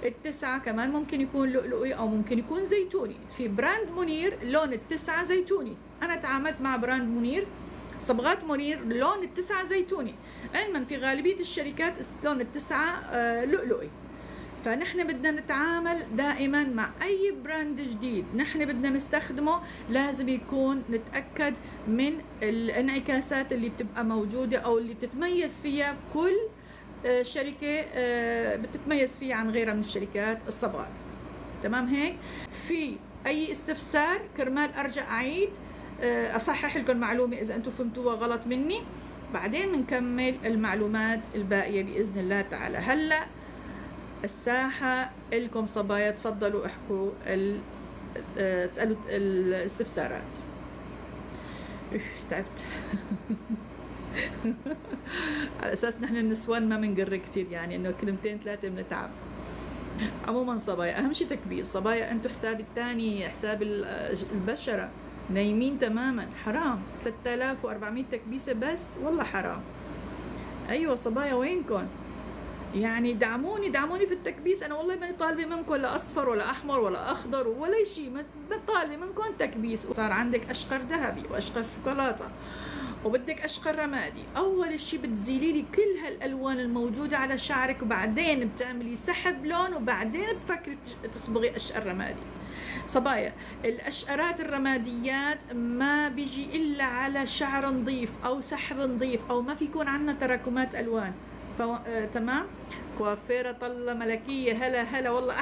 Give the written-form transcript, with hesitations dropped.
التسعة كمان ممكن يكون لؤلؤي أو ممكن يكون زيتوني. في براند منير لون التسعة زيتوني، أنا تعاملت مع براند منير، صبغات منير لون التسعة زيتوني، علما في غالبية الشركات لون التسعة لؤلؤي. فنحن بدنا نتعامل دائما مع أي براند جديد نحن بدنا نستخدمه، لازم يكون نتأكد من الانعكاسات اللي بتبقى موجودة أو اللي بتتميز فيها كل شركة بتتميز فيها عن غيرها من الشركات الصبغات. تمام هيك؟ في أي استفسار كرمال أرجع أعيد أصحح لكم معلومة إذا أنتم فهمتوها غلط مني، بعدين بنكمل المعلومات الباقية بإذن الله تعالى. هلأ الساحة لكم صبايا، تفضلوا احكوا تسألوا الاستفسارات. تعبت. على أساس نحن النسوان ما بنقر كتير، يعني إنه كلمتين ثلاثة بنتعب. عموما صبايا أهم شي تكبيس. صبايا أنتو حساب الثاني حساب البشرة نايمين تماما، حرام. 3400 تكبيسة بس، والله حرام. أيوة صبايا وينكم؟ يعني دعموني في التكبيس. أنا والله ماني طالبة منكم لا أصفر ولا أحمر ولا أخضر ولا شيء، ما طالبة منكم تكبيس. وصار عندك أشقر ذهبي وأشقر شوكولاتة وبدك أشقر رمادي. أول شيء بتزيلي لي كل هالألوان الموجودة على شعرك، وبعدين بتعملي سحب لون، وبعدين بتفكري تصبغي أشقر رمادي. صبايا الأشقرات الرماديات ما بيجي إلا على شعر نظيف أو سحب نظيف، أو ما في يكون عندنا تراكمات ألوان. تمام. كوافيرة طلة ملكية، هلا هلا والله.